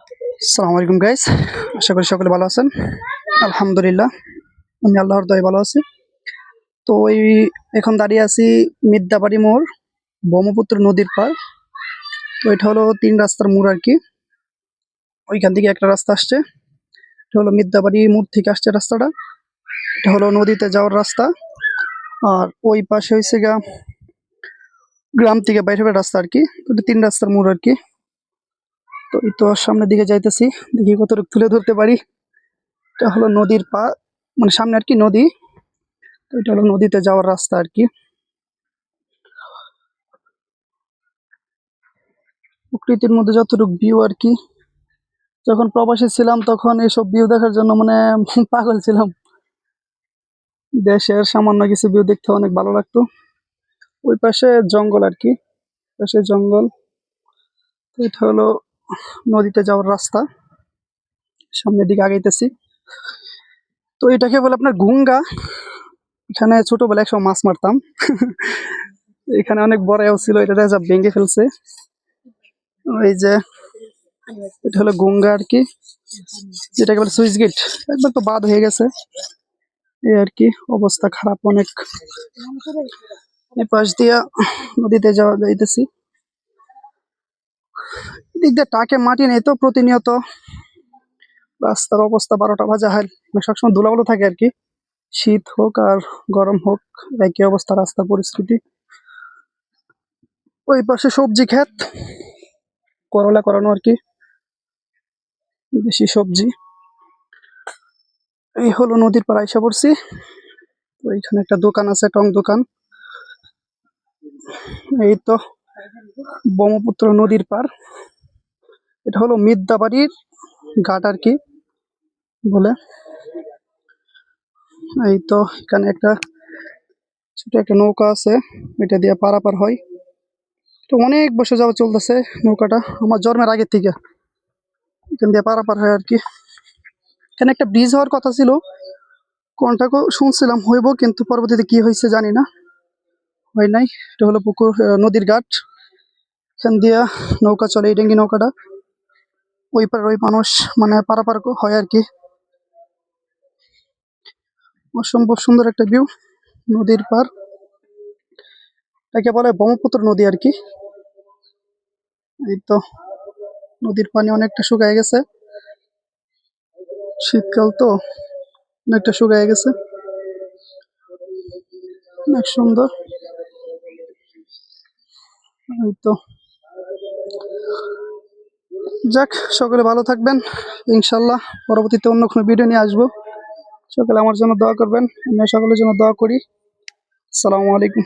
আসসালামু আলাইকুম গাইস, আশা করি সকলে ভালো আছেন। আলহামদুলিল্লাহ, আমি আল্লাহর দয়ায় ভালো আছি। তো এখন দাঁড়িয়ে আছি মিদ্যাবাড়ি মোড়, ব্রহ্মপুত্র নদীর পার। তো এটা হলো 3 রাস্তার মোড় আর কি। ওইখান থেকে একটা রাস্তা আসছে, এটা হলো মিদ্যাবাড়ি মোড় থেকে আসছে রাস্তাটা। এটা হলো নদীতে যাওয়ার রাস্তা। আর ওই পাশে হয়েছে গা গ্রাম থেকে বাইরে হওয়ার রাস্তা আর কি। তো এটা 3 রাস্তার মোড় আর কি। তো এই তো সামনের দিকে যাইতেছি, দেখি কতটুকু তুলে ধরতে পারি। এটা হলো নদীর পা, মানে সামনে আর কি নদী। তো এটা হলো নদীতে যাওয়ার রাস্তা আর কি। প্রকৃতির মধ্যে যতটুকু ভিউ আর কি, যখন প্রবাসী ছিলাম তখন এসব ভিউ দেখার জন্য মানে পাগল ছিলাম। দেশের সামান্য কিছু ভিউ দেখতে অনেক ভালো লাগতো। ওই পাশে জঙ্গল আর কি, পাশে জঙ্গল। তো এটা হলো নদীতে যাওয়ার রাস্তা, সামনের দিকে আগাইতেছি। তো এটাকে বলে আপনার গুঙ্গা। এখানে ছোটবেলায় একসময় মাছ মারতাম। এখানে অনেক বড়াও ছিল, এটা যা ভেঙে ফেলছে। ওই যে এটা হলো গঙ্গা আর কি, যেটাকে বলে সুইচ গেট। একবার তো বাদ হয়ে গেছে এই আর কি, অবস্থা খারাপ অনেক। এই পাশ দিয়া নদীতে যাওয়া যাইতেছি। এদিক দিয়ে টাকে মাটি নেই তো, প্রতিনিয়ত রাস্তার অবস্থা 12টা বাজে হয়, সবসময় ধুলাবালু থাকে আর কি। শীত হোক আর গরম হোক, একই অবস্থা রাস্তার পরিস্থিতি। ওই পাশে সবজি ক্ষেত, করলা করানো আর কি, দেশি সবজি। এই হলো নদীর পাড় আইসা পড়ছি। তো এইখানে একটা দোকান আছে, টং দোকান। এই তো ব্রহ্মপুত্র নদীর পার। এটা হলো মিদ্যাবাড়ির ঘাট আর কি বলে। এই তো এখানে একটা ছোট একটা নৌকা আছে, এটা দিয়ে পারাপার হয়। তো অনেক বছর যাওয়া চলতেছে নৌকাটা, আমার জন্মের আগের থেকে এখান দিয়ে পারাপার হয় আর কি। এখানে একটা ব্রিজ হওয়ার কথা ছিল, কোনটা শুনছিলাম হইব, কিন্তু পরবর্তীতে কি হয়েছে জানি না, হয় নাই। এটা হলো পুকুর, নদীর ঘাট। এখান দিয়া নৌকা চলে, এই ডেঙ্গি নৌকাটা। ওই পার ওই মানুষ মানে পারাপার হয় আর কি। অসম্ভব সুন্দর একটা ভিউ নদীর পার, একে বলে ব্রহ্মপুত্র নদী আর কি। এই তো নদীর পানি অনেকটা শুকায় গেছে, শীতকাল তো অনেকটা শুকায় গেছে, অনেক সুন্দর। এই তো যাক, সকলে ভালো থাকবেন ইনশাল্লাহ। পরবর্তীতে অন্য কোনো ভিডিও নিয়ে আসবো। সকলে আমার জন্য দোয়া করবেন, আমি সকলের জন্য দোয়া করি। আসসালামু আলাইকুম।